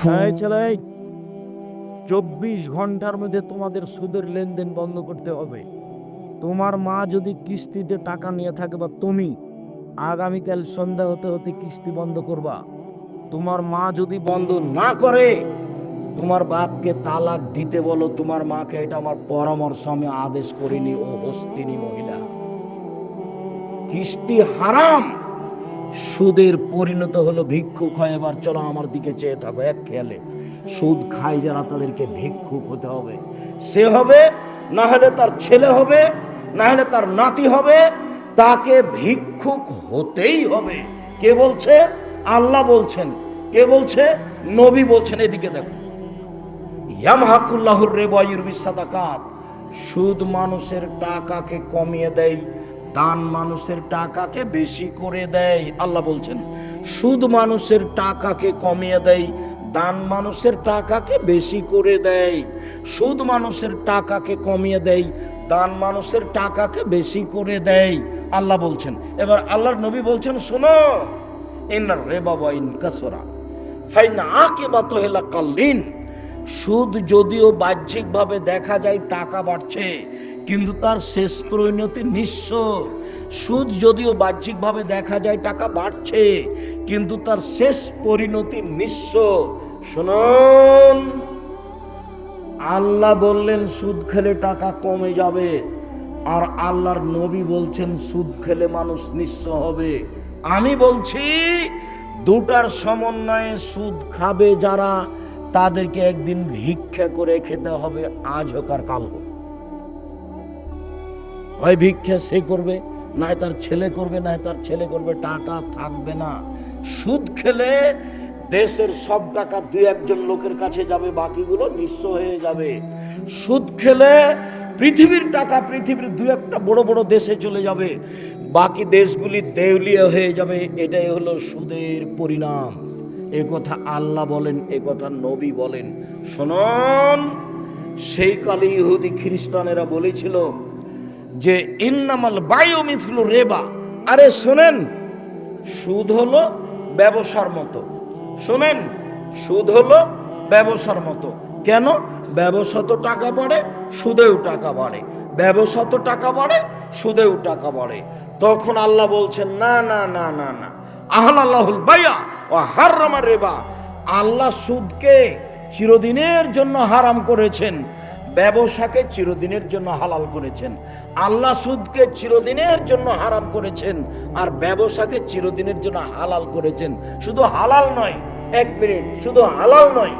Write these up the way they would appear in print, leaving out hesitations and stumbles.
এই ছেলে, 24 ঘন্টার মধ্যে তোমাদের সুদের লেনদেন বন্ধ করতে হবে। তোমার মা যদি কিস্তিতে টাকা নিয়ে থাকে বা তুমি আগামীকাল সন্ধ্যা হতে হতে কিস্তি বন্ধ করবা। তোমার মা যদি বন্ধ না করে, তোমার বাপকে তালাক দিতে বলো। তোমার মাকে, এটা আমার পরামর্শ, আমি আদেশ করিনি। ও হস্তিনী মহিলা, কিস্তি হারাম, সুদের পরিণত হলো ভিক্ষুক হয়। এবার চলো আমার দিকে চেয়ে থাকো, এক খেয়ালে। সুদ খায় যারা, তাদেরকে ভিক্ষুক হতে হবে। সে হবে, না হলে তার ছেলে হবে, না হলে তার নাতি হবে, তাকে ভিক্ষুক হতেই হবে। কে বলছে? আল্লাহ বলছেন। কে বলছে? নবী বলছেন। এদিকে দেখো, ইয়ামহাকুল্লাহুর রিবা ওয়া ইউরবিস সাদাকাত। সুদ মানুষের টাকাকে কমিয়ে দেয়, দান মানুষের টাকাকে বেশি করে দেয়। আল্লাহ বলছেন সুদ মানুষের টাকাকে কমিয়ে দেয়, দান মানুষের টাকাকে বেশি করে দেয়। সুদ মানুষের টাকাকে কমিয়ে দেয়, দান মানুষের টাকাকে বেশি করে দেয়। আল্লাহ বলছেন। এবার আল্লাহর নবী বলছেন, শোনো, ইন্নার রিবা ওয়া ইন কাসরা ফাইন আকিবাতুহু লাকাল্লিন। সুদ যদিও বাহ্যিকভাবে দেখা যায় টাকা বাড়ছে, কিন্তু তার শেষ পরিণতি নিঃস্ব। সুদ যদিও বাহ্যিকভাবে দেখা যায় টাকা বাড়ছে, কিন্তু তার শেষ পরিণতি নিঃস্ব। শুনুন, আল্লাহ বললেন সুদ খেলে টাকা কমে যাবে, আর আল্লাহর নবী বলছেন সুদ খেলে মানুষ নিঃস্ব হবে। আমি বলছি দুটার সমন্বয়ে সুদ খাবে যারা, তাদেরকে একদিন ভিক্ষা করে খেতে হবে, আজ হোক আর কাল হোক। হয় ভিক্ষা সে করবে, না তার ছেলে করবে, না তার ছেলে করবে, টাকা থাকবে না। সুদ খেলে দেশের সব টাকা দুই একজন লোকের কাছে যাবে, বাকিগুলো নিঃস্ব হয়ে যাবে। সুদ খেলে পৃথিবীর টাকা পৃথিবীর দুই একটা বড় বড় দেশে চলে যাবে, বাকি দেশগুলি দেউলিয়া হয়ে যাবে। এটাই হলো সুদের পরিণাম। এ কথা আল্লাহ বলেন, এ কথা নবী বলেন। শুনুন, সেই কালে ইহুদি খ্রিস্টানেরা বলেছিল যে ইন্নামাল বায়ু মিথলু রেবা। আরে শোনেন, সুদ হলো ব্যবসার মতো। শোনেন, সুদ হলো ব্যবসার মতো। কেন? ব্যবসা তো টাকা বাড়ে, সুদেও টাকা বাড়ে, ব্যবসা তো টাকা বাড়ে, সুদেও টাকা বাড়ে। তখন আল্লাহ বলছেন, না না না না না, আহলাল্লাহুল বাইয়া ওয়া হাররামা রিবা। আল্লাহ সুদকে চিরদিনের জন্য হারাম করেছেন, ব্যবসাকে চিরদিনের জন্য হালাল করেছেন। আল্লাহ সুদকে চিরদিনের জন্য হারাম করেছেন, আর ব্যবসাকে চিরদিনের জন্য হালাল করেছেন। শুধু হালাল নয়, এক মিনিট, শুধু হালাল নয়,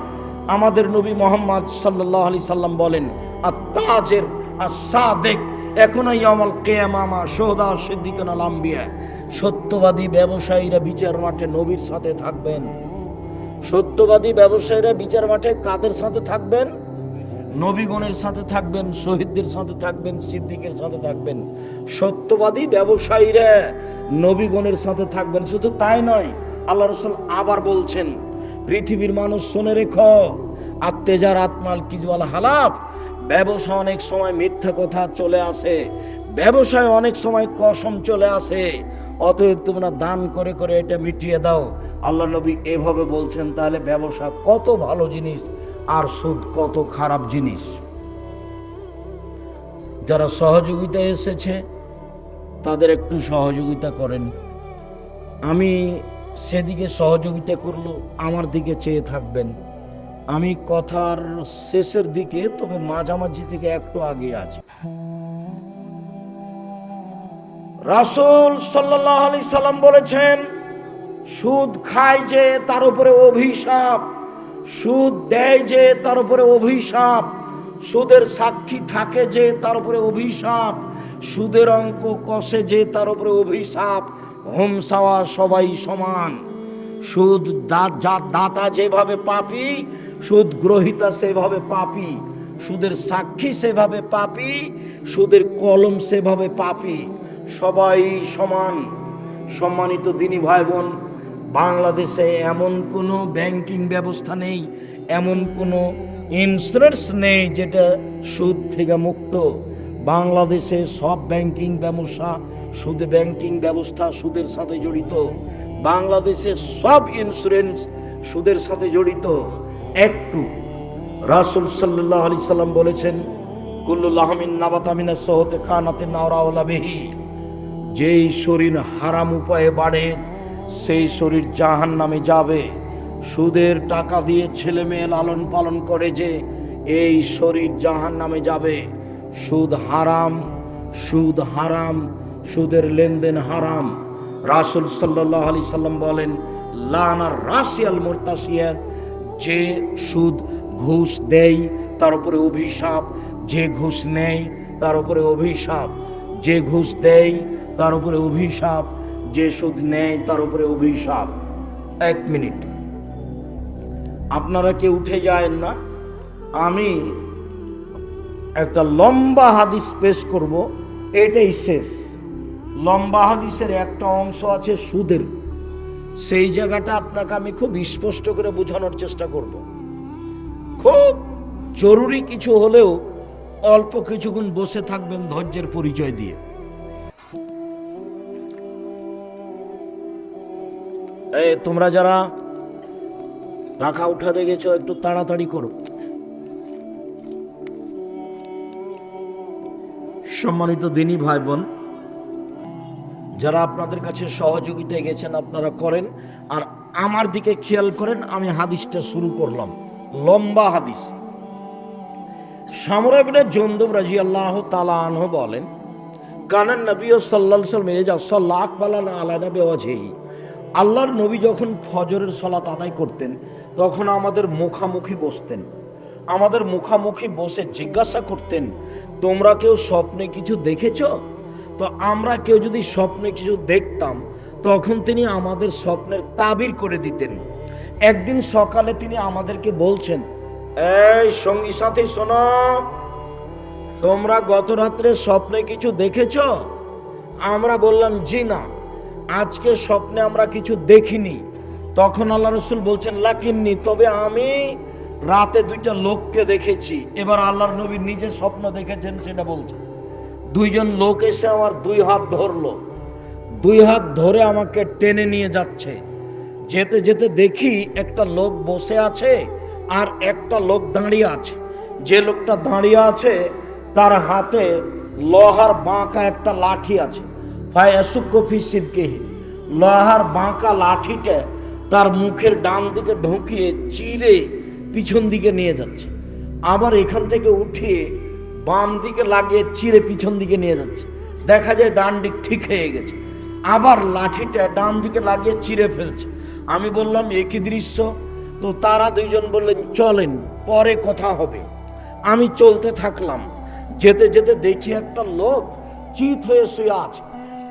আমাদের নবী মুহাম্মদ সাল্লাল্লাহু আলাইহি সাল্লাম বলেন, আত-তাজির আস-সাদিক এখনো ইয়াউমুল কিয়ামা শুহাদা সিদ্দিকুন আল আম্বিয়া। সত্যবাদী ব্যবসায়ীরা বিচার মাঠে নবীর সাথে থাকবেন। সত্যবাদী ব্যবসায়ীরা বিচার মাঠে কাদের সাথে থাকবেন? নবীগণের সাথে থাকবেন, শহীদদের সাথে থাকবেন, সিদ্দিকের সাথে থাকবেন। সত্যবাদী ব্যবসায়ীরা নবীগণের সাথে থাকবেন। শুধু তাই নয়, আল্লাহ রাসূল আবার বলছেন, পৃথিবীর মানুষ শুনে রেখো, আত্তেজার আত্মাল কিজওয়াল হালাফ। ব্যবসা অনেক সময় মিথ্যা কথা চলে আসে, ব্যবসায় অনেক সময় কসম চলে আসে। অতএব তোমরা দান করে করে এটা মিটিয়ে দাও। আল্লাহ নবী এভাবে বলছেন। তাহলে ব্যবসা কত ভালো জিনিস, আর সুদ কত খারাপ জিনিস। যারা সহযোগিতা এসেছে তাদের একটু সহযোগিতা করেন। আমি সেদিকে সহযোগিতা করলো, আমার দিকে চেয়ে থাকবেন। আমি কথার শেষের দিকে, তবে মাঝামাঝি থেকে একটু আগে আছি। রাসূল সাল্লাল্লাহু আলাইহি সাল্লাম বলেছেন, সুদ খায় যে তার উপরে অভিশাপ, সুদ দেয় যে তার উপরে অভিশাপ, সুদের সাক্ষী থাকে যে তার উপরে অভিশাপ, সুদের অঙ্ক কষে যে তার উপরে অভিশাপ। হোমসাওয়া সবাই সমান। সুদ দাতা যেভাবে পাপী, সুদ গ্রহিতা সেভাবে পাপী, সুদের সাক্ষী সেভাবে পাপী, সুদের কলম সেভাবে পাপী। সবাই সমান। সম্মানিত দিনী ভাই বোন, বাংলাদেশে এমন কোনো ব্যাংকিং ব্যবস্থা নেই, এমন কোনো ইন্স্যুরেন্স নেই যেটা সুদ থেকে মুক্ত। বাংলাদেশে সব ব্যাংকিং ব্যবস্থা সুদের সাথে জড়িত। বাংলাদেশে সব ইন্স্যুরেন্স সুদের সাথে জড়িত। একটু। রাসূল সাল্লাল্লাহু আলাইহি সাল্লাম বলেছেন, কুল্লু লাহমিন নাবাতা মিনাস সাহতি খানাতিন নাওরা বিহি, যেই শরীর হারাম উপায়ে বাড়ে সেই শরীর জাহান্নামে যাবে। সুদের টাকা দিয়ে ছেলে মেয়ে লালন পালন করে যে, এই শরীর জাহান্নামে যাবে। সুদ হারাম, সুদ হারাম, সুদের লেনদেন হারাম। রাসূল সাল্লাল্লাহু আলাইহি সাল্লাম বলেন, লানার রাসিয়াল মুরতাসিয়াত, যে সুদ ঘুষ দেয় তার উপরে অভিশাপ, যে ঘুষ নেয় তার উপরে অভিশাপ, যে ঘুষ দেয় তার উপরে অভিশাপ, যে সুদ নেয় তার উপরে অভিশাপ। 1 মিনিট, আপনারা কেউ উঠে যায়েন না। আমি একটা লম্বা হাদিস পেশ করব, এটাই শেষ। লম্বা হাদিসের একটা অংশ আছে সুদের, সেই জায়গাটা আপনাকে আমি খুব স্পষ্ট করে বোঝানোর চেষ্টা করব। খুব জরুরি কিছু হলেও অল্প কিছুক্ষণ বসে থাকবেন ধৈর্যের পরিচয় দিয়ে। তোমরা যারা রাখা উঠাতে গেছো একটু তাড়াতাড়ি করো। সম্মানিত দিনী ভাই বোন, যারা আপনাদের কাছে সহযোগিতায় গেছেন আপনারা করেন, আর আমার দিকে খেয়াল করেন। আমি হাদিসটা শুরু করলাম, লম্বা হাদিস। সামরা ইবনে জুনদুব রাদিয়াল্লাহু তাআলা আনহু বলেন, কানান নবী সাল্লাল্লাহু আলাইহি ওয়াসাল্লাম ইজা সাল্লা আকবালানা আলা নবী ওয়াজহি, আল্লাহর নবী যখন ফজরের সালাত আদায় করতেন তখন আমাদের মুখামুখি বসতেন। আমাদের মুখামুখি বসে জিজ্ঞাসা করতেন, তোমরা কেউ স্বপ্নে কিছু দেখেছো? তো আমরা কেউ যদি স্বপ্নে কিছু দেখতাম তখন তিনি আমাদের স্বপ্নের তাবির করে দিতেন। একদিন সকালে তিনি আমাদেরকে বলছেন, এই সঙ্গী সাথী শোনো, তোমরা গত রাত্রে স্বপ্নে কিছু দেখেছো? আমরা বললাম, জি না, আজকে স্বপ্নে আমরা কিছু দেখিনি। তখন আল্লাহ রাসূল বলছেন, লাকিন্নি, তবে আমি রাতে 2টা লোককে দেখেছি। এবার আল্লাহর নবী নিজে স্বপ্ন দেখেছেন সেটা বলছেন। 2জন লোক এসে আমার 2 হাত ধরলো, 2 হাত ধরে আমাকে টেনে নিয়ে যাচ্ছে। যেতে যেতে দেখি একটা লোক বসে আছে আর একটা লোক দাঁড়িয়ে আছে। যে লোকটা দাঁড়িয়ে আছে তার হাতে লোহার বাঁকা একটা লাঠি আছে। ফায়াসুকফি সিদ্দিহি, লোহার বাঁকা লাঠিটা তার মুখের ডান দিকে ঢুকিয়ে চিরে পিছন দিকে নিয়ে যাচ্ছে। আবার এখান থেকে উঠিয়ে বাম দিকে লাগিয়ে চিরে পিছন দিকে নিয়ে যাচ্ছে। দেখা যায় ডান দিক ঠিক হয়ে গেছে। আবার লাঠিটা ডান দিকে লাগিয়ে চিরে ফেলছে। আমি বললাম, একই দৃশ্য। তো তারা 2জন বললেন, চলেন পরে কথা হবে। আমি চলতে থাকলাম। যেতে যেতে দেখি একটা লোক চিত হয়ে শুয়ে আছে,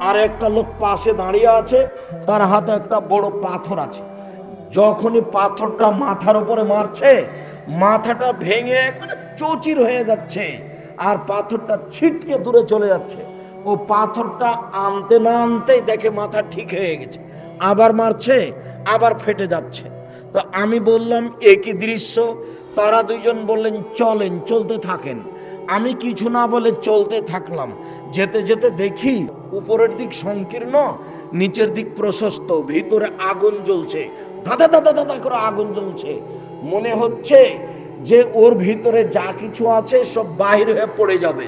আর একটা লোক পাশে দাঁড়িয়ে আছে, তার হাতে একটা বড় পাথর আছে। যখনই পাথরটা মাথার উপরে মারছে, মাথাটা ভেঙে একবারে চৌচির হয়ে যাচ্ছে, আর পাথরটা ছিটকে দূরে চলে যাচ্ছে। ও পাথরটা আনতে না আনতেই দেখে মাথা ঠিক হয়ে গেছে। আবার মারছে, আবার ফেটে যাচ্ছে। তো আমি বললাম, একই দৃশ্য। তারা 2জন বললেন, চলেন, চলতে থাকেন। আমি কিছু না বলে চলতে থাকলাম। যেতে যেতে দেখি উপরের দিক সংকীর্ণ, নিচের দিক প্রশস্ত, ভিতরে আগুন জ্বলছে, দাদা দাদা দাদা করে আগুন জ্বলছে। মনে হচ্ছে যে ওর ভিতরে যা কিছু আছে সব বাহির হয়ে পড়ে যাবে।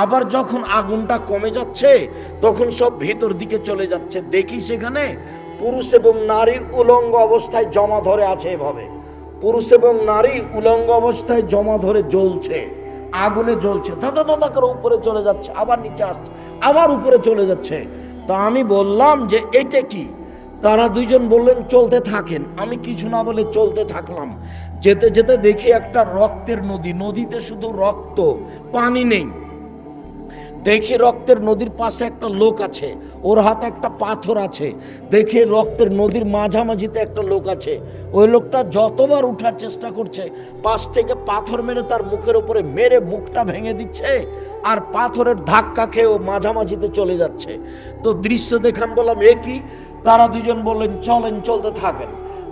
আবার যখন আগুনটা কমে যাচ্ছে তখন সব ভিতর দিকে চলে যাচ্ছে। দেখি সেখানে পুরুষ এবং নারী উলঙ্গ অবস্থায় জমা ধরে আছে। এভাবে পুরুষ এবং নারী উলঙ্গ অবস্থায় জমা ধরে জ্বলছে, আগুনে জ্বলছে, দাদা দাদা করে উপরে চলে যাচ্ছে, আবার নিচে আসছে, আবার উপরে চলে যাচ্ছে। তা আমি বললাম যে এটা কি? তারা 2জন বললেন, চলতে থাকেন। আমি কিছু না বলে চলতে থাকলাম। যেতে যেতে দেখি একটা রক্তের নদী, নদীতে শুধু রক্ত, পানি নেই। দেখি রক্তের নদীর পাশে একটা লোক আছে, ওর হাতে একটা পাথর আছে। দেখি রক্তের নদীর মাঝামাঝিতে একটা লোক আছে। ওই লোকটা যতবার উঠার চেষ্টা করছে, পাশ থেকে পাথর মেরে তার মুখের উপরে মেরে মুখটা ভেঙে দিচ্ছে, আর পাথরের ধাক্কা খেয়ে ও মাঝামাঝিতে চলে যাচ্ছে। তো দৃশ্য দেখাম, বললাম এ কি? তারা 2জন বললেন, চলেন, চলতে থাকেন।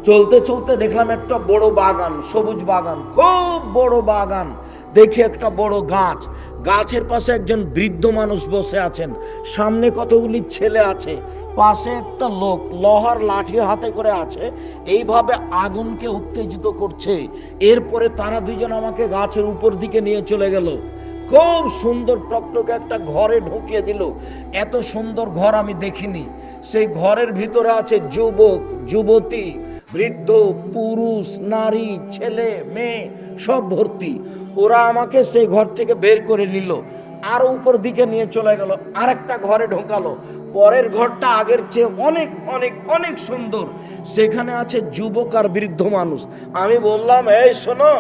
চলতে চলতে দেখলাম একটা বড় বাগান, সবুজ বাগান, খুব বড় বাগান। দেখি একটা বড় গাছ, গাছের পাশে একজন বৃদ্ধ মানুষ বসে আছেন, সামনে কতগুলি ছেলে আছে, পাশে একটা লোক লোহার লাঠি হাতে করে আছে, এইভাবে আগুনকে উত্তেজিত করছে। এরপরে তারা দুইজন আমাকে গাছের উপর দিকে নিয়ে চলে গেল। খুব সুন্দর টকটকে একটা ঘরে ঢুকিয়ে দিল। এত সুন্দর ঘর আমি দেখিনি। সেই ঘরের ভিতরে আছে যুবক, যুবতী, বৃদ্ধ, পুরুষ, নারী, ছেলে, মেয়ে, সব ভর্তি। ওরা আমাকে সেই ঘর থেকে বের করে নিল, আরো উপর দিকে নিয়ে চলে গেল, আরেকটা ঘরে ঢোকালো। পরের ঘরটা আগের চেয়ে অনেক অনেক অনেক সুন্দর। সেখানে আছে যুবক আর বৃদ্ধ মানুষ। আমি বললাম, এই শোনো,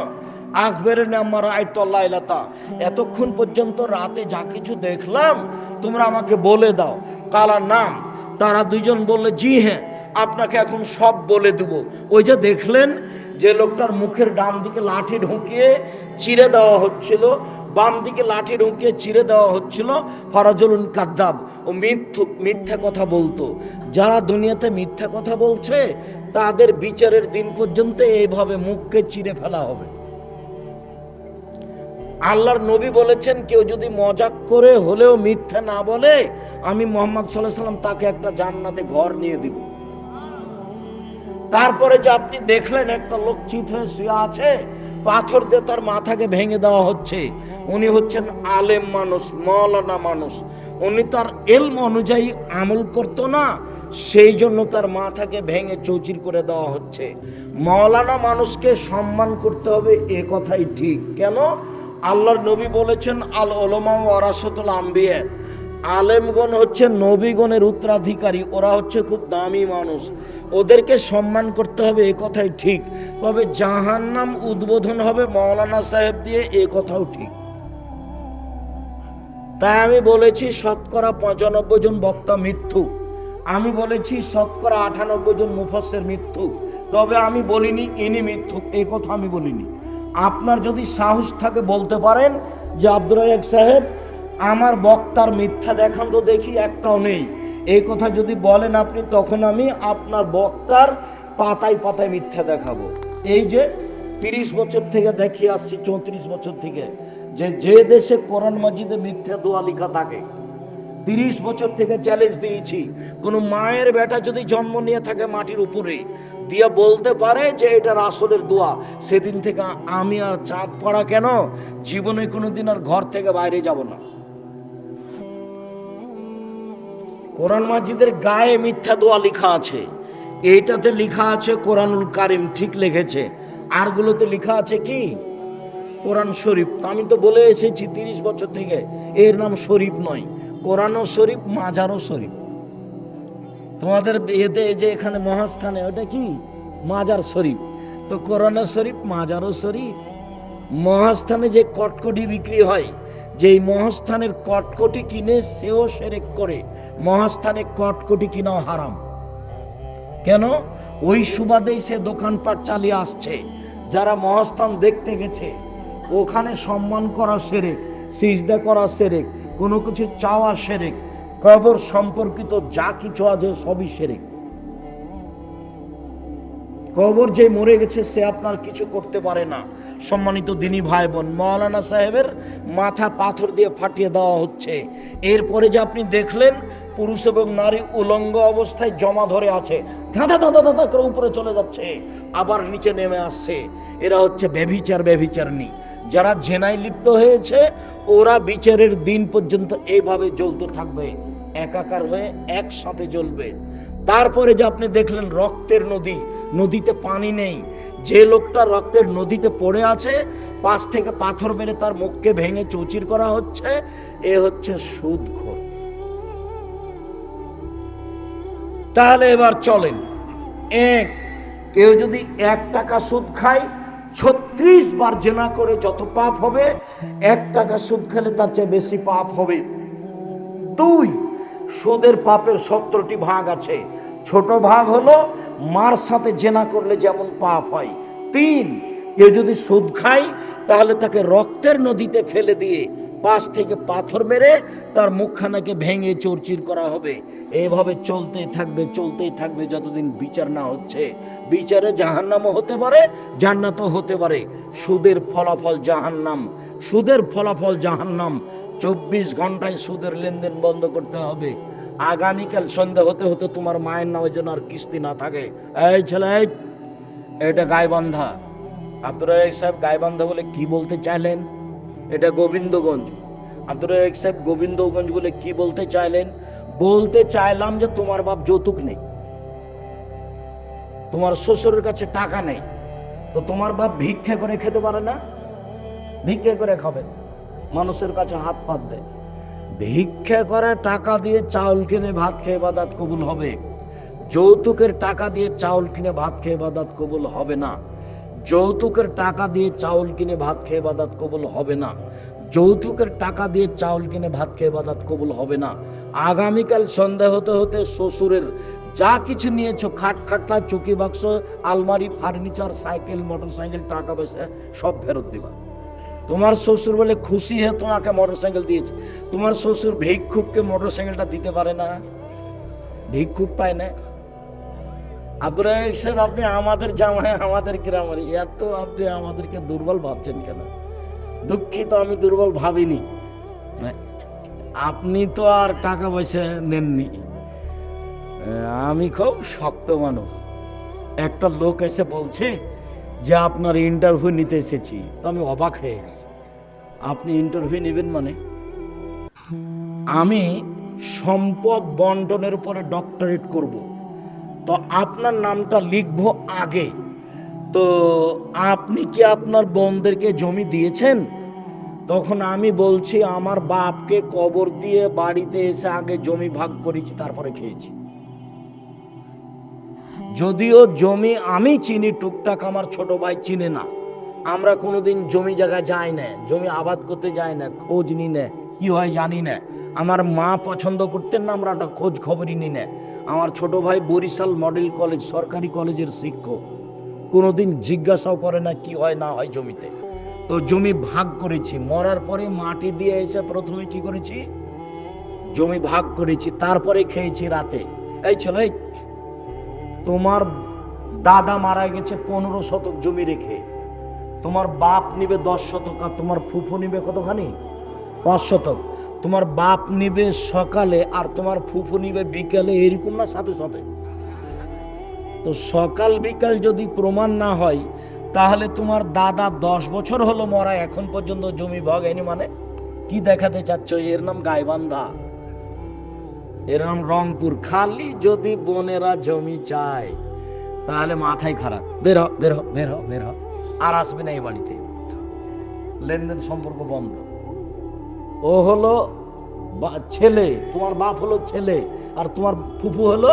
আসবের নাম্বার আয়তল্লাইলাতা, এতক্ষণ পর্যন্ত রাতে যা কিছু দেখলাম তোমরা আমাকে বলে দাও। কালা নাম। তারা দুইজন বললে, জি হ্যাঁ, আপনাকে এখন সব বলে দেব। ওই যে দেখলেন, যে লোকটার মুখের ডান দিকে লাঠি ঢুকিয়ে চিরে দেওয়া হচ্ছিল, বাম দিকে লাঠি ঢুকিয়ে চিরে দেওয়া হচ্ছিল, ফারাজুলুন কাদ্দাব, ও মিথ্যুক, মিথ্যা কথা বলতো। যারা দুনিয়াতে মিথ্যা কথা বলছে তাদের বিচারের দিন পর্যন্ত এইভাবে মুখকে চিরে ফেলা হবে। আল্লাহর নবী বলেছেন, কেউ যদি মজাক করে হলেও মিথ্যা না বলে, আমি মুহাম্মদ সাল্লাল্লাহু আলাইহি ওয়াসাল্লাম তাকে একটা জান্নাতে ঘর নিয়ে দিব। তারপরে যে আপনি দেখলেন একটা লোক চিত হয়ে শুয়ে আছে, পাথর দিয়ে তার মাথাকে ভেঙে দেওয়া হচ্ছে। উনি হচ্ছেন আলেম মানুষ, মাওলানা মানুষ। উনি তার ইলম অনুযায়ী আমল করতো না, সেই জন্য তার মাথাকে ভেঙে চৌচির করে দেওয়া হচ্ছে। মাওলানা মানুষকে সম্মান করতে হবে, এ কথাই ঠিক। কেন? আল্লাহর নবী বলেছেন, আল উলামা ওয়ারাসাতুল আম্বিয়া, আলেমগণ হচ্ছে নবীগণের উত্তরাধিকারী, ওরা হচ্ছে খুব দামি মানুষ, ওদেরকে সম্মান করতে হবে, এ কথাই ঠিক। তবে জাহান্নাম উদ্বোধন হবে মাওলানা সাহেব দিয়ে, এ কথাও ঠিক। তাই আমি বলেছি শতকরা 95 জন বক্তা মিথ্যুক, আমি বলেছি শতকরা 98 জন মুফাসসির মিথ্যুক। তবে আমি বলিনি ইনি মিথ্যুক, এই কথা আমি বলিনি। আপনার যদি সাহস থাকে বলতে পারেন যে আব্দুর রাজ্জাক সাহেব, আমার বক্তার মিথ্যা দেখান তো দেখি, একটাও নেই। এই কথা যদি বলেন আপনি, তখন আমি আপনার বক্তার পাতায় পাতায় মিথ্যা দেখাবো। এই যে 30 বছর থেকে দেখিয়ে আসছি, 34 বছর থেকে, যে দেশে কোরআন মাজিদে মিথ্যা দোয়া লেখা থাকে, 30 বছর থেকে চ্যালেঞ্জ দিয়েছি, কোনো মায়ের বেটা যদি জন্ম নিয়ে থাকে মাটির উপরে দিয়ে বলতে পারে যে এটা রাসূলের দোয়া, সেদিন থেকে আমি আর চাঁদ পড়া কেন, জীবনে কোনোদিন আর ঘর থেকে বাইরে যাব না। কোরআন মাজিদের গায়ে মিথ্যা দোয়া লেখা আছে, এইটাতে লেখা আছে কোরআনুল কারিম, ঠিক লিখেছে। আরগুলোতে লেখা আছে কি? কোরআন শরীফ। আমি তো বলে এসেছি 30 বছর থেকে, এর নাম শরীফ নয়, কোরআনও শরীফ, মাজারও শরীফ। তোমাদের এতে যে এখানে মহাস্থানে ওটা কি? মাজার শরীফ। তো কোরআনও শরীফ, মাজারও শরীফ। মহাস্থানে যে কটকটি বিক্রি হয়, যেই মহাস্থানের কটকটি কিনে সেও শিরক করে। মহাস্থানে কটকটি কিনাও হারাম। কেন? ওই সুবাদেই সে দোকানপাট চালিয়ে আসছে। যারা মহাস্থান দেখতে গেছে, ওখানে সম্মান করা শিরক, সিজদা করা শিরক, কোনো কিছু চাওয়া শিরক, কবর সম্পর্কিত যা কিছু আছে সবই শিরক। কবর যে মরে গেছে সে আপনার কিছু করতে পারে না। সম্মানিত দিনী ভাই বোন, মাওলানা সাহেবের মাথা পাথর দিয়ে ফাটিয়ে দেওয়া হচ্ছে। এরপরে যে আপনি দেখলেন পুরুষ এবং নারী উলঙ্গ অবস্থায় জমা ধরে আছে, ধাঁধা ধাঁধা ধাঁধা করে উপরে চলে যাচ্ছে, আবার নিচে নেমে আসছে। এরা হচ্ছে ব্যভিচারনী। যারা জেনায় লিপ্ত হয়েছে ওরা বিচারের দিন পর্যন্ত এইভাবে জ্বলতে থাকবে, একাকার হয়ে একসাথে জ্বলবে। তারপরে যে আপনি দেখলেন রক্তের নদী, নদীতে পানি নেই, যে লোকটা রক্তের নদীতে পড়ে আছে, পাশ থেকে পাথর মেরে তার মুখকে ভেঙে চৌচির করা হচ্ছে, এ হচ্ছে সুদখোর। তাহলে এবার চলেন, কেউ যদি 1 টাকা সুদ খায়, 36 বার জেনা করে যত পাপ হবে, 1 টাকা সুদ খেলে তার চেয়ে বেশি পাপ হবে। 2, সুদের পাপের 17টি ভাগ আছে। ছোট ভাগ হলো মার সাথে জেনা করলে যেমন পাপ হয়। 3, কেউ যদি সুদ খায় তাহলে তাকে রক্তের নদীতে ফেলে দিয়ে পাশ থেকে পাথর মেরে তার মুখখানাকে ভেঙে চৌচির করা হবে। এইভাবে চলতেই থাকবে যতদিন বিচার না হচ্ছে। বিচারে জাহান্নামও হতে পারে, জান্নাতও হতে পারে। সুদের ফলাফল জাহান্নাম, 24 ঘন্টায় সুদের লেনদেন বন্ধ করতে হবে। আগামীকাল সন্ধ্যা হতে হতে তোমার মায়ের নামে যেন আর কিস্তি না থাকে। এই ছেলে, এটা গাইবান্ধা। আব্দুর রাজাক সাহেব গাইবান্ধা বলে কি বলতে চাইলেন? এটা গোবিন্দগঞ্জ। আব্দুর রাজাক সাহেব গোবিন্দগঞ্জ বলে কি বলতে চাইলেন? বলতে চাইলাম যে তোমার বাপ যৌতুক নেই, তোমার শ্বশুরের কাছে টাকা নেই, তো তোমার বাপ ভিক্ষা করে খেতে পারে না? ভিক্ষা করে খাবে, মানুষের কাছে হাত পাত দেয়। ভিক্ষা করে টাকা দিয়ে চাউল কিনে ভাত খেয়ে ইবাদত কবুল হবে, যৌতুকের টাকা দিয়ে চাউল কিনে ভাত খেয়ে ইবাদত কবুল হবে না। যৌতুকের টাকা দিয়ে চাউল কিনে ভাত খেয়ে ইবাদত কবুল হবে না। যৌতুকের টাকা দিয়ে চাউল কিনে ভাত খেয়ে ইবাদত কবুল হবে না। আগামীকাল সন্ধ্যা হতে হতে শ্বশুরের যা কিছু নিয়েছো, খাট খাটলা, চুকি বাক্স, আলমারি, ফার্নিচার, সাইকেল, মোটরসাইকেল, টাকা পয়সা সব ফেরত দিবা। তোমার শ্বশুর বলে খুশি হয়ে তোমাকে মোটরসাইকেল দিয়েছে। তোমার শ্বশুর ভিক্ষুককে মোটরসাইকেলটা দিতে পারে না, ভিক্ষুক পায় না। আব্দুর রাজাক সাহেব, আপনি আমাদের জামাই, আমাদের গ্রামের, এত আপনি আমাদেরকে দুর্বল ভাবছেন কেন? দুঃখিত, আমি দুর্বল ভাবিনি। আপনি তো আর টাকা পয়সা নেননি, আমি খুব শক্ত মানুষ। একটা লোক এসে বলছে যে আপনার ইন্টারভিউ নিতে এসেছি, তো আমি অবাক হয়ে গেছি। আপনি ইন্টারভিউ নেবেন মানে? আমি সম্পদ বন্টনের উপরে ডক্টরেট করব, তো আপনার নামটা লিখবো আগে। তো আপনি কি আপনার বোনদেরকে জমি দিয়েছেন? তখন আমি বলছি আমার বাপকে কবর দিয়ে বাড়িতে এসে আগে জমি ভাগ করেছি, তারপরে খেয়েছি। যদিও জমি আমি চিনি, টুকটাক আমার ছোট ভাই চিনে না। আমরা কোনোদিন জমি জায়গায় যাই না, জমি আবাদ করতে যাই না, খোঁজ নি না, কি হয় জানি না। আমার মা পছন্দ করতেন না, আমরা একটা খোঁজ খবরই নি না। আমার ছোট ভাই বরিশাল মডেল কলেজ, সরকারি কলেজের শিক্ষক, কোনোদিন জিজ্ঞাসাও করে না কি হয় না হয় জমিতে। তো জমি ভাগ করেছি, মরার পরে মাটি দিয়ে এসে প্রথমে কি করেছি, জমি ভাগ করেছি, তারপরে খেয়েছি রাতে। এই ছেলে, তোমার দাদা মারা গেছে 15 শতক জমি রেখে, তোমার বাপ নিবে 10 শতক, আর তোমার ফুফু নিবে কতখানি? 5 শতক। তোমার বাপ নিবে সকালে আর তোমার ফুফু নিবে বিকালে, এরকম না সাথে সাথে? তো সকাল বিকাল যদি প্রমাণ না হয়, তাহলে তোমার দাদা 10 বছর হলো মরা, এখন পর্যন্ত জমি ভাগ হয়নি, মানে কি দেখাতে চাচ্ছ? এর নাম গাইবান্ধা, এর নাম রংপুর। খালি যদি বোনেরা জমি চায় তাহলে মাথায় খারাপ, বের হ বের হ বের হ বের হ, আর আসবে না এই বাড়িতে, লেনদেন সম্পর্ক বন্ধ। ও হলো ছেলে, তোমার বাপ হলো ছেলে, আর তোমার ফুফু হলো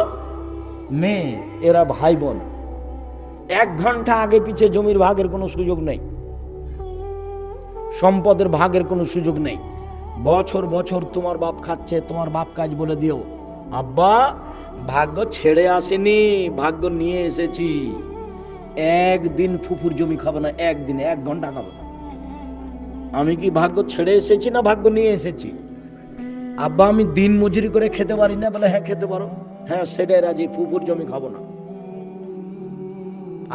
মেয়ে, এরা ভাই বোন। 1 ঘন্টা আগে পিছে জমির ভাগের কোনো সুযোগ নেই, সম্পদের ভাগের কোনো সুযোগ নেই। বছর বছর তোমার বাপ খাচ্ছে, তোমার বাপ কাজ বলে দিও, আব্বা ভাগ্য ছেড়ে আসেনি, ভাগ্য নিয়ে এসেছি। একদিন ফুফুর জমি খাবো না, একদিন 1 ঘন্টা খাবো না। আমি কি ভাগ্য ছেড়ে এসেছি না ভাগ্য নিয়ে এসেছি? আব্বা আমি দিন মজুরি করে খেতে পারি না, বলে হ্যাঁ খেতে পারো, হ্যাঁ সেটাই রাজি, ফুফুর জমি খাবো না।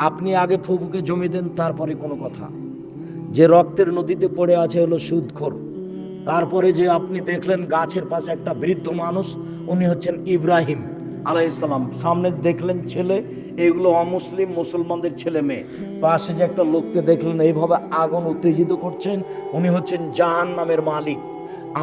আপনি আগে ফুফুকে জমি দেন, তারপরে কোনো কথা। যে রক্তের নদীতে পড়ে আছে হলো সুদখোর। তারপরে যে আপনি দেখলেন গাছের পাশে একটা বৃদ্ধ মানুষ, উনি হচ্ছেন ইব্রাহিম আলাইহিস সালাম। সামনে দেখলেন ছেলে, এগুলো অমুসলিম মুসলমানদের ছেলে মেয়ে। পাশে যে একটা লোককে দেখলেন এইভাবে আগুন উত্তেজিত করছেন, উনি হচ্ছেন জাহান্নামের মালিক।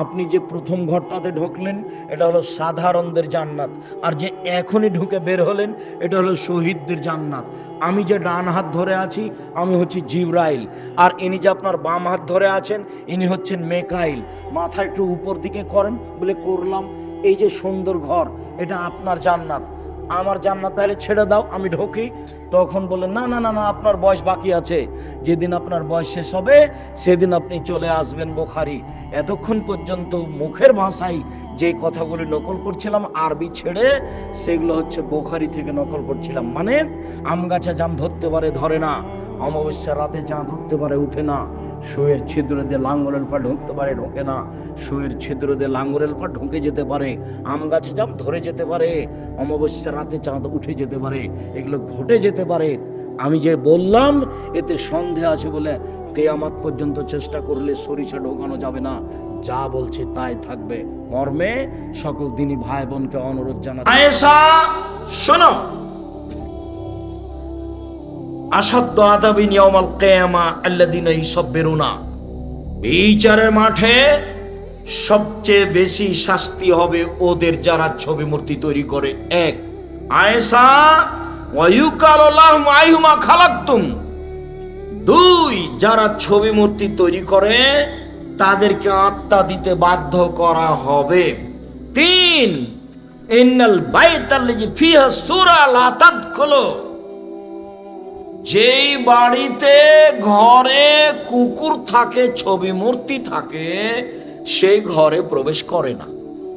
আপনি যে প্রথম ঘরটাতে ঢুকলেন, এটা হলো সাধারণদের জান্নাত, আর যে এখনই ঢুকে বের হলেন, এটা হলো শহীদদের জান্নাত। আমি যে ডান হাত ধরে আছি, আমি হচ্ছি জিবরাইল, আর ইনি যে আপনার বাম হাত ধরে আছেন, ইনি হচ্ছেন মেকাইল। মাথা একটু উপর দিকে করেন, বলে করলাম। এই যে সুন্দর ঘর, এটা আপনার জান্নাত। আমার জান্নাত তাহলে ছেড়ে দাও, আমি ঢুকি। তখন বলে না না না না, আপনার বয়স বাকি আছে, যেদিন আপনার বয়স শেষ হবে সেদিন আপনি চলে আসবেন বুখারী। এতক্ষণ পর্যন্ত মুখের ভাষায় যে কথাগুলি নকল করছিলাম আরবি ছেড়ে, সেগুলো হচ্ছে বুখারী থেকে নকল করছিলাম। মানে আম গাছে জাম ধরতে পারে, ধরে না। অমাবস্যার রাতে চাঁদ উঠতে পারে, উঠে না। শুয়ের ছিদ্র দিয়ে লাঙ্গলের পা ঢুকতে পারে, ঢোকে না। শুয়ের ছিদ্র দিয়ে লাঙ্গলের পা ঢুকে যেতে পারে, আম গাছে জাম ধরে যেতে পারে, অমাবস্যার রাতে চাঁদ উঠে যেতে পারে, এগুলো ঘটে যেতে পারে। আমি যে বললাম এতে সন্দেহ আছে বলে কিয়ামত পর্যন্ত চেষ্টা করলে সরিষা ঢোকানো যাবে না, যা বলছি তাই থাকবে মর্মে সকল দিনী ভাই বোনকে অনুরোধ জানাচ্ছি। আয়েশা শোনো, আসাদ্দ আযাবিন ইয়াউমাল কিয়ামা আল্লাযীনা ইউসাব্বিরুনা, বিচারের মাঠে সবচেয়ে বেশি শাস্তি হবে ওদের যারা ছবি মূর্তি তৈরি করে। এক, আয়েশা ওয়া ইউকালু লাহুম আইহুমা খালাকতুম, দুই, যারা ছবি মূর্তি তৈরি করে তাদেরকে আত্মা দিতে বাধ্য করা হবে। তিন, ইন্নাল বাইতাল্লাযী ফিহা সূরা লা তাদখুলু, যেই বাড়িতে ঘরে কুকুর থাকে, ছবি মূর্তি থাকে, সেই ঘরে প্রবেশ করে না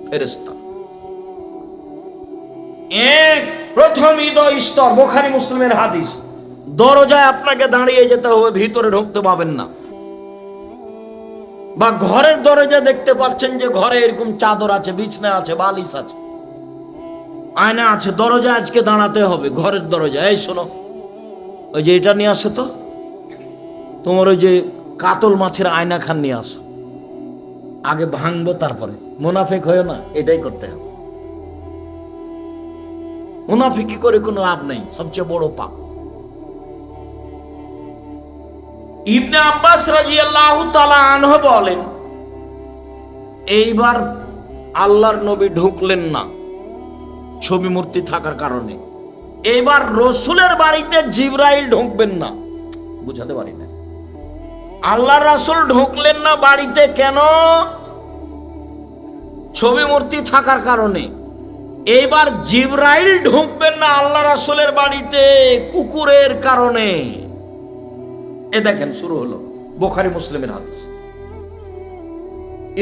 ফেরেশতা। এক, প্রথম হৃদয় স্তর, বুখারী মুসলিমের হাদিস, দরজায় আপনাকে দাঁড়িয়ে যেতে হবে, ভিতরে ঢুকতে পাবেন না। বা ঘরের দরজা দেখতে পাচ্ছেন যে ঘরে এরকম চাদর আছে, বিছনা আছে, বালিশ আছে, আয়না আছে, দরজায় আজকে দাঁড়াতে হবে, ঘরের দরজায়। এই শোনো, ওই যে এটা নিয়ে আসো তো, তোমার ওই যে কাতল মাছের আয়না খান নিয়ে আসো, আগে ভাঙবো তারপরে। মুনাফিক হয়েও না, এটাই করতে হবে। মুনাফিকি করে কোনো লাভ নেই, সবচেয়ে বড় পাপ। ইবনে আব্বাস রাদিয়াল্লাহু তাআলা আনহু বলেন, এইবার আল্লাহর নবী ঢুকলেন না ছবি মূর্তি থাকার কারণে। এইবার রসুলের বাড়িতে জিবরাইল ঢুকবেন না। বুঝাতে পারি না, আল্লাহর রাসূল ঢুকলেন না বাড়িতে, কেন? ছবি মূর্তি থাকার কারণে। এইবার জিবরাইল ঢুকবেন না আল্লাহ রাসূলের বাড়িতে কুকুরের কারণে। এ দেখেন, শুরু হলো বুখারী মুসলিমের হাদিস।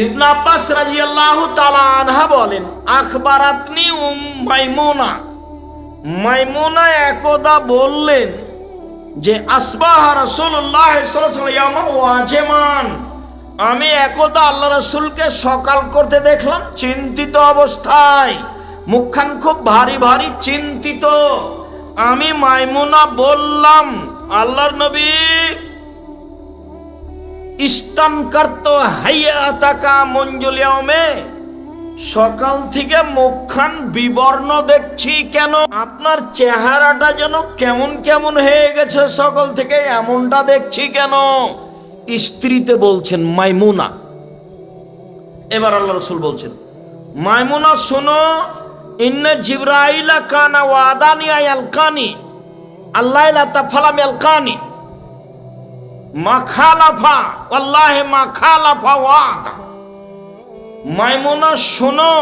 ইবনে আব্বাস রাদিয়াল্লাহু তাআলা আনহা বলেন, আখবারাতনি মাইমুনা, মাইমুনা একদা বললেন যে আসবাহা রাসূলুল্লাহ সাল্লাল্লাহু আলাইহি ওয়াসাল্লাম ওয়াজিমান, আমি একদা আল্লাহ রাসূলকে সকাল করতে দেখলাম চিন্তিত অবস্থায়, মুখখান খুব ভারী ভারী চিন্তিত। আমি মাইমুনা বললাম, আল্লাহর নবী, ইস্তানকারতু হাইয়াতাকা মুনজুল ইয়াউমে, সকাল থেকে মুখখান বিবর্ণ দেখছি কেন? আপনার চেহারাটা যেন কেমন কেমন হয়ে গেছে সকাল থেকে, এমনটা দেখছি কেন? স্ত্রীতে বলছেন মাইমুনা। এবার আল্লাহ রাসূল বলছেন, মাইমুনা শোনো, ইন্না জিবরাইলা কানা ওয়াদানি আয়ালকানি আল্লাইলা তাফালাম ইয়ালকানি মাখালাফা ওয়াল্লাহি মাখালাফা ওয়াদা। মাইমুনা শোনো,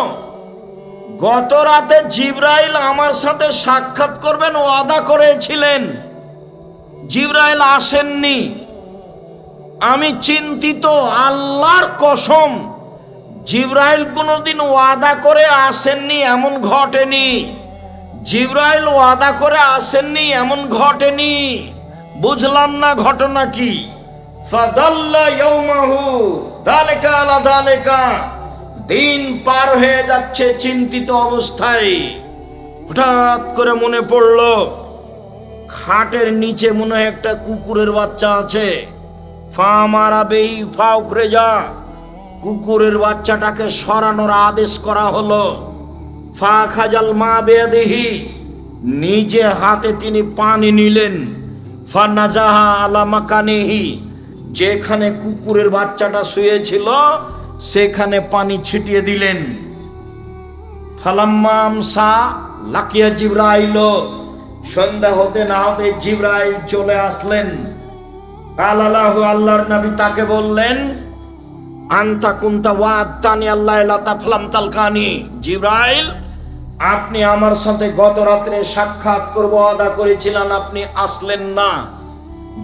গত রাতে জিবরাইল আমার সাথে সাক্ষাৎ করবেন ওয়াদা করেছিলেন, জিবরাইল আসেননি। আমি চিন্তিত, আল্লাহর কসম, জিবরাইল কোনোদিন ওয়াদা করে আসেননি এমন ঘটেনি, জিবরাইল ওয়াদা করে আসেননি এমন ঘটেনি। বুঝলাম না ঘটনা কি? ফাদাল্লা ইয়াউমাহু যালিকা আলা যালিকা, দিন পার হয়ে যাচ্ছে চিন্তিত অবস্থায়। হঠাৎ করে মনে পড়ল, খাটের নিচে মনে হয় একটা কুকুরের বাচ্চা আছে। ফা মারা বেই ফা উখরে যা, কুকুরের বাচ্চাটাকে সরানোর আদেশ করা হলো। ফা খাজাল মা বেয়াদিহি, নিজে হাতে তিনি পানি নিলেন। ফা নাজাহা আলা মাকানিহি, যেখানে কুকুরের বাচ্চাটা শুয়েছিল সেখানে পানি ছিটিয়ে দিলেন। ফালাম্মা আমসা লাকিয়া জিবরাইল, সন্ধ্যা হতে না হতে জিবরাইল চলে আসলেন। আল্লাহু, আল্লাহর নবী তাকে বললেন, আনতা কুনতা ওয়াদানি আল্লাহ তাফলাম তালকানি, জিবরাইল, আপনি আমার সাথে গত রাত্রে সাক্ষাৎ করব ওয়াদা করেছিলেন, আপনি আসলেন না।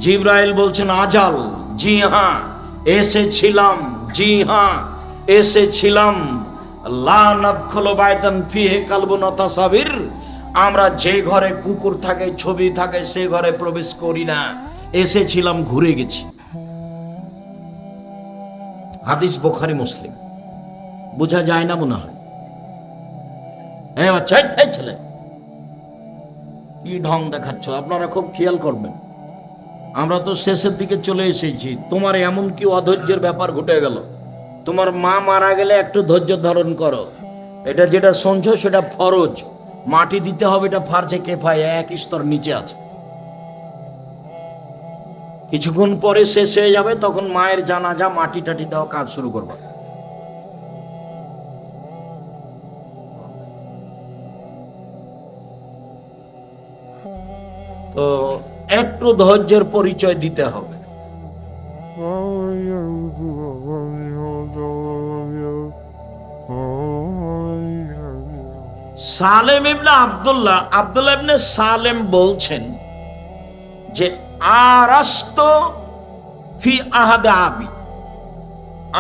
জিবরাইল বলছেন, আজাল, জি হ্যাঁ এসেছিলাম, জি হ্যাঁ এসেছিলাম। লা নাদখুলু বাইতান ফিহি কালবুন তাসাবির, আমরা যে ঘরে কুকুর থাকে, ছবি থাকে, সে ঘরে প্রবেশ করি না। এসেছিলাম, ঘুরে গেছি। হাদিস বুখারী মুসলিম। বোঝা যায় না মনে হয়? হ্যাঁ বাচ্চা, এই ছেলে কি ঢং দেখাচ্ছ? আপনারা খুব খেয়াল করবেন, আমরা তো শেষের দিকে চলে এসেছি। তোমার এমন কি অধৈর্যের ব্যাপার ঘটে গেল? তোমার মা মারা গেলে একটু ধৈর্য ধারণ করো, এটা যেটা শুনছো সেটা ফরজ, মাটি দিতে হবে এটা ফারজে কিফায়া, এক স্তর নিচে আছে। কিছুক্ষণ পরে শেষ হয়ে যাবে, তখন মায়ের জানাজা মাটি টাটি দেওয়া কাজ শুরু করবে। তো একটু ধৈর্যের পরিচয় দিতে হবে। সালেম ইবনে আব্দুল্লাহ ইবনে সালেম বলছেন যে আরাস্ত ফি আহাদে আবি,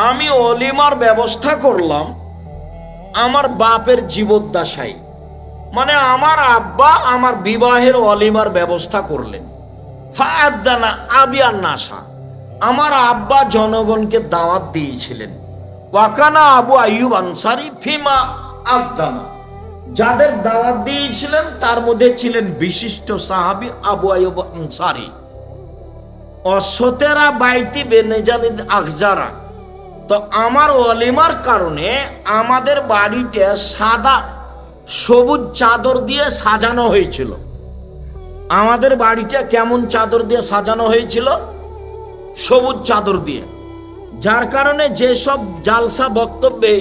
আমি অলিমার ব্যবস্থা করলাম আমার বাপের জীবদ্দশায়, মানে আমার আব্বা আমার বিবাহের অলিমার ব্যবস্থা করলেন। ফাআদানা আবিয়ান নাসা, আমার আব্বা জনগণকে দাওয়াত দিয়েছিলেন। ওয়াকানা আবু আইয়ুব আনসারী ফিমা আদানা, যাদের দাওয়াত দিয়েছিলেন তার মধ্যে ছিলেন বিশিষ্ট সাহাবী আবু আইয়ুব আনসারী। অসতেরা বাইতি বেনেজাদিদ আখজারা, তো আমার অলিমার কারণে আমাদের বাড়িটা সাদা সবুজ চাদর দিয়ে সাজানো হয়েছিল। আমাদের বাড়িটা কেমন চাদর দিয়ে সাজানো হয়েছিল? সবুজ চাদর দিয়ে। যার কারণে যেসব জালসা বক্তব্যে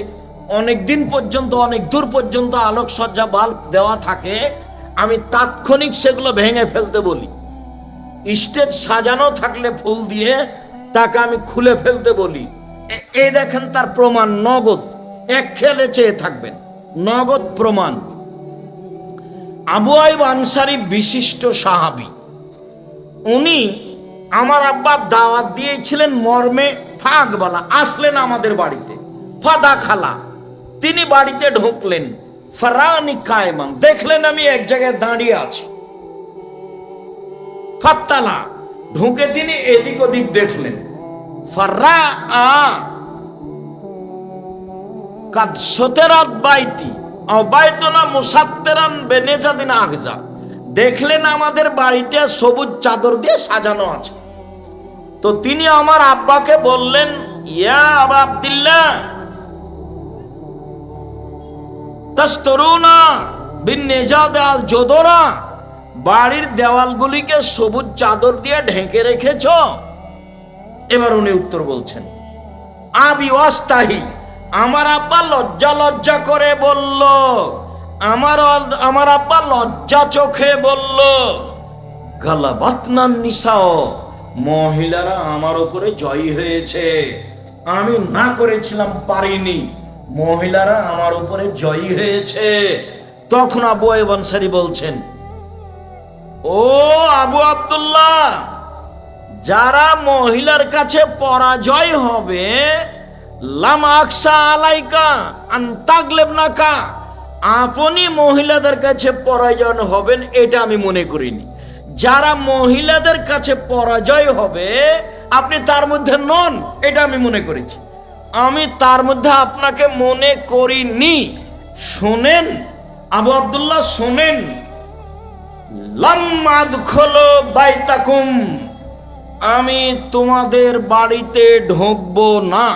অনেক দিন পর্যন্ত, অনেক দূর পর্যন্ত আলোকসজ্জা বাল্ব দেওয়া থাকে, আমি তাৎক্ষণিক সেগুলো ভেঙে ফেলতে বলি। স্টেজ সাজানো থাকলে ফুল দিয়ে, তাকে আমি খুলে ফেলতে বলি। এই দেখেন তার প্রমাণ, নগদ, এক খেলে চেয়ে থাকবেন, নগদ প্রমাণ। আবু আইয়ুব আনসারী বিশিষ্ট সাহাবী, উনি আমার আব্বা দাওয়াত দিয়েছিলেন মর্মে ফাঁকবালা, আসলেন আমাদের বাড়িতে। ফাদা খালা, তিনি বাড়িতে ঢুকলেন। ফারানি কায়মান, দেখলেন আমি এক জায়গায় দাঁড়িয়ে আছি। ফাত্তালা, ঢুকে তিনি এদিক ওদিক দেখলেন। ফাররা আ কাদ সতেরাত বাইতি আও বাইতুনা মুসাত্তিরান বেনেজাদিন আখজা, দেখলেন আমাদের বাড়িটা সবুজ চাদর দিয়ে সাজানো আছে। তো তিনি আমার আব্বাকে বললেন, ইয়া আবা আব্দুল্লাহ তাস্তরুনা বিন্নেজাদ আল জোদরা, বাড়ির দেওয়ালগুলিকে সবুজ চাদর দিয়ে ঢেকে রেখেছ? এবার উনি উত্তর বলছেন, আবি ওয়াস্তাহি, আমার আব্বা লজ্জা লজ্জা করে বলল, আমার আব্বা লজ্জা চোখে বলল, গালাবাতনান নিসাও, মহিলারা আমার উপরে জয়ী হয়েছে, আমি না করেছিলাম পারিনি, মহিলারা আমার উপরে জয়ী হয়েছে। তখন আবু আইয়ুব আনসারী বলছেন, ও আবু আব্দুল্লাহ, যারা মহিলার কাছে পরাজয় হবে, লাম আকসা আলাইকা আন তাগলিবনাকা, আপনি মহিলাদের কাছে পরাজয় হবেন এটা আমি মনে করিনি। যারা মহিলাদের কাছে পরাজয় হবে আপনি তার মধ্যে নন, এটা আমি মনে করেছি, আমি তার মধ্যে আপনাকে মনে করিনি। শোনেন আবু আব্দুল্লাহ, শোনেন, লাম আদখুলু বাইতাকুম, আমি তোমাদের বাড়িতে ঢুকবো না,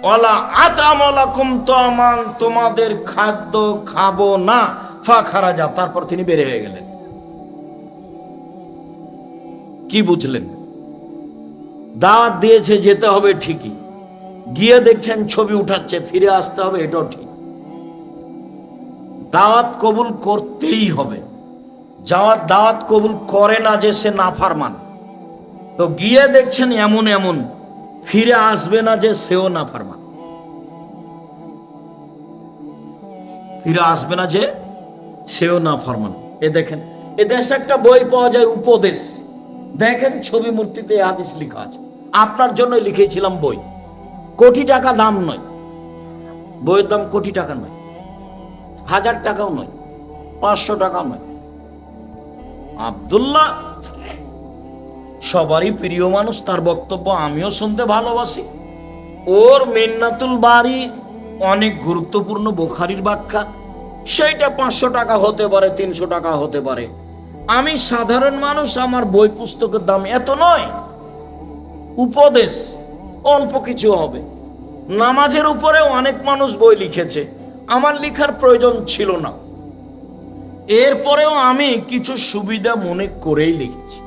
ওয়ালা আতামালাকুম তামান, তোমাদের খাদ্য খাবো না। ফা খারাজা, তারপর তিনি বের হয়ে গেলেন। কি বুঝলেন? দাওয়াত দিয়েছে, যেতে হবে ঠিকই, গিয়ে দেখছেন ছবি উঠাচ্ছে, ফিরে আসতে হবে, এটাও ঠিক। দাওয়াত কবুল করতেই হবে। দাওয়াত কবুল করে না যে সে নাফরমান। তো গিয়ে দেখছেন এমন এমন, ফিরে আসবে না যে সেও নাফরমান, ফিরে আসবে না যে সেও নাফরমান। এ দেখেন, এ দেশে একটা বই পাওয়া যায়, উপদেশ, দেখেন ছবি মূর্তিতে হাদিস লেখা আছে। আপনার জন্য লিখেছিলাম বই, কোটি টাকা দাম নয়, বইয়ের দাম কোটি টাকা নয়, 1000 টাকাও নয়, 500 টাকাও নয়। আব্দুল্লাহ সবারই প্রিয় মানুষ, তার বক্তব্য আমিও শুনতে ভালোবাসি। ওর মিন্নাতুল বারি অনেক গুরুত্বপূর্ণ, বুখারীর ব্যাখ্যা, সেইটা 500 টাকা হতে পারে, 300 টাকা হতে পারে। আমি সাধারণ মানুষ, আমার বই পুস্তকের দাম এত নয়। উপদেশ অল্প কিছু হবে, নামাজের উপরেও অনেক মানুষ বই লিখেছে, আমার লেখার প্রয়োজন ছিল না, এরপরেও আমি কিছু সুবিধা মনে করেই লিখেছি।